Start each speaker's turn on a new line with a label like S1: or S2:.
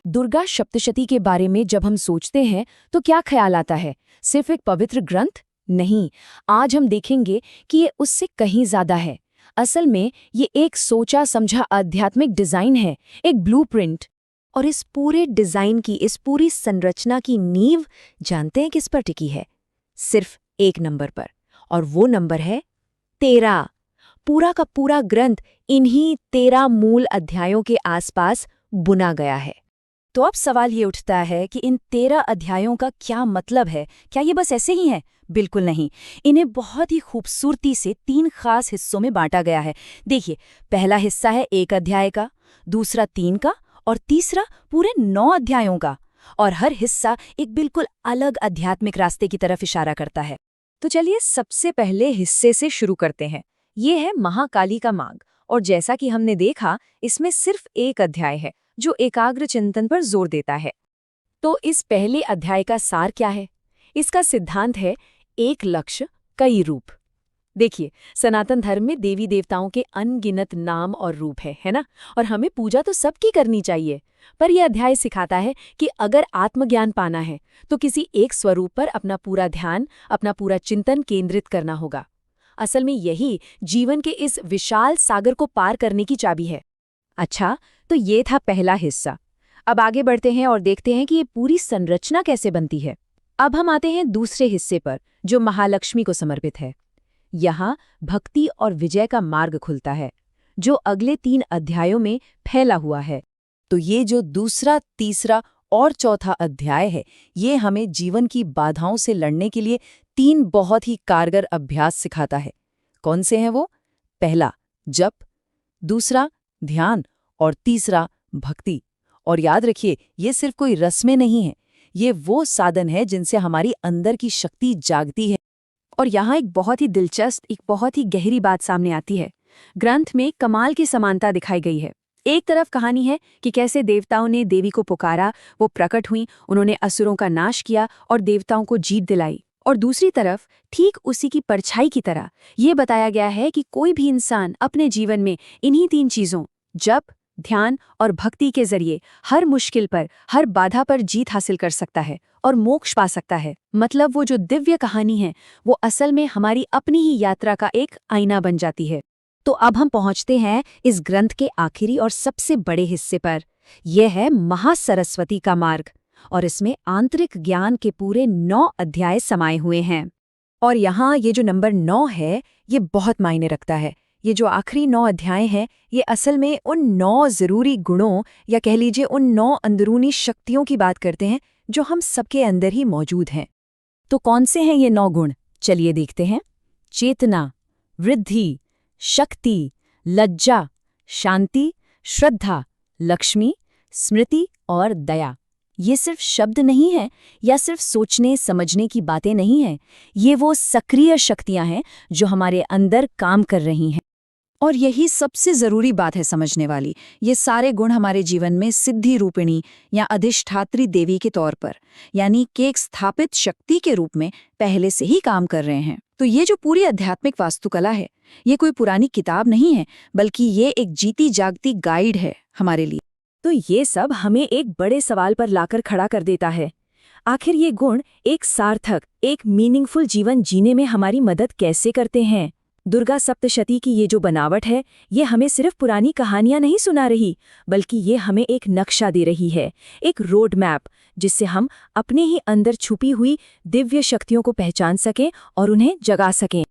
S1: दुर्गा सप्तशती के बारे में जब हम सोचते हैं तो क्या ख्याल आता है? सिर्फ एक पवित्र ग्रंथ? नहीं, आज हम देखेंगे कि ये उससे कहीं ज्यादा है। असल में ये एक सोचा समझा आध्यात्मिक डिजाइन है, एक ब्लूप्रिंट।
S2: और इस पूरे डिजाइन की, इस पूरी संरचना की नींव जानते हैं किस पर टिकी है? सिर्फ एक नंबर पर, और वो नंबर है 13। पूरा का पूरा ग्रंथ इन्हीं 13 मूल अध्यायों के आसपास बुना गया है।
S3: तो अब सवाल ये उठता है कि इन 13 अध्यायों का क्या मतलब है? क्या ये बस ऐसे ही हैं? बिल्कुल नहीं। इन्हें बहुत ही खूबसूरती से 3 खास हिस्सों में बांटा गया है। देखिए, पहला हिस्सा है 1 अध्याय का, दूसरा 3 का और तीसरा पूरे 9 अध्यायों का। और हर हिस्सा एक बिल्कुल अलग आध्यात्मिक रास्ते की तरफ इशारा करता है।
S2: तो चलिए सबसे पहले हिस्से से शुरू करते हैं। ये है महाकाली का मार्ग, और जैसा कि हमने देखा, इसमें सिर्फ 1 अध्याय है जो एकाग्र चिंतन पर जोर देता है।
S1: तो इस पहले अध्याय का सार क्या है? इसका सिद्धांत है एक लक्ष्य कई रूप। देखिए, सनातन धर्म में देवी देवताओं के अनगिनत नाम और रूप है ना? और हमें पूजा तो सबकी करनी चाहिए। पर यह अध्याय सिखाता है कि अगर आत्मज्ञान पाना है तो किसी एक स्वरूप पर अपना पूरा ध्यान, अपना पूरा चिंतन केंद्रित करना होगा। असल में यही जीवन के इस विशाल सागर को पार करने की चाबी है।
S2: अच्छा, तो ये था पहला हिस्सा। अब आगे बढ़ते हैं और देखते हैं कि ये पूरी संरचना कैसे बनती है। अब हम आते हैं दूसरे हिस्से पर, जो महालक्ष्मी को समर्पित है। यहाँ भक्ति और विजय का मार्ग खुलता है, जो अगले 3 अध्यायों में फैला हुआ है।
S3: तो ये जो दूसरा, तीसरा और चौथा अध्याय है, ये हमें जीवन की बाधाओं से लड़ने के लिए 3 बहुत ही कारगर अभ्यास सिखाता है। कौन से हैं वो? पहला जप, दूसरा ध्यान और तीसरा भक्ति। और याद रखिए, ये सिर्फ कोई रस्में नहीं है, ये वो साधन है जिनसे हमारी अंदर की शक्ति जागती है।
S2: और यहाँ एक बहुत ही दिलचस्प, एक बहुत ही गहरी बात सामने आती है। ग्रंथ में कमाल की समानता दिखाई गई है। एक तरफ कहानी है कि कैसे देवताओं ने देवी को पुकारा, वो प्रकट हुई, उन्होंने असुरों का नाश किया और देवताओं को जीत दिलाई। और दूसरी तरफ ठीक उसी की परछाई की तरह ये बताया गया है कि कोई भी इंसान अपने जीवन में इन्हीं 3 चीजों, जप, ध्यान और भक्ति के जरिए हर मुश्किल पर, हर बाधा पर जीत हासिल कर सकता है और मोक्ष पा सकता है। मतलब वो जो दिव्य कहानी है, वो असल में हमारी अपनी ही यात्रा का एक आईना बन जाती है। तो अब हम पहुंचते हैं इस ग्रंथ के आखिरी और सबसे बड़े हिस्से पर। यह है महासरस्वती का मार्ग, और इसमें आंतरिक ज्ञान के पूरे 9 अध्याय समाये हुए हैं। और यहाँ ये जो नंबर 9 है, ये बहुत मायने रखता है। ये जो आखिरी 9 अध्याय हैं, ये असल में उन 9 जरूरी गुणों, या कह लीजिए उन 9 अंदरूनी शक्तियों की बात करते हैं जो हम सबके अंदर ही मौजूद हैं।
S3: तो कौन से हैं ये 9 गुण? चलिए देखते हैं। चेतना, वृद्धि, शक्ति, लज्जा, शांति, श्रद्धा, लक्ष्मी, स्मृति और दया। ये सिर्फ शब्द नहीं है, या सिर्फ सोचने समझने की बातें नहीं हैं। ये वो सक्रिय शक्तियां हैं जो हमारे अंदर काम कर रही हैं। और यही सबसे जरूरी बात है समझने वाली। ये सारे गुण हमारे जीवन में सिद्धि रूपिणी या अधिष्ठात्री देवी के तौर पर, यानी कि एक स्थापित शक्ति के रूप में पहले से ही काम कर रहे हैं। तो ये जो पूरी आध्यात्मिक वास्तुकला है, ये कोई पुरानी किताब नहीं है, बल्कि ये एक जीती जागती गाइड है हमारे लिए।
S2: तो ये सब हमें एक बड़े सवाल पर लाकर खड़ा कर देता है। आखिर ये गुण एक सार्थक, एक मीनिंगफुल जीवन जीने में हमारी मदद कैसे करते हैं? दुर्गा सप्तशती की ये जो बनावट है, ये हमें सिर्फ पुरानी कहानियां नहीं सुना रही, बल्कि ये हमें एक नक्शा दे रही है, एक रोड मैप, जिससे हम अपने ही अंदर छुपी हुई दिव्य शक्तियों को पहचान सकें और उन्हें जगा सकें।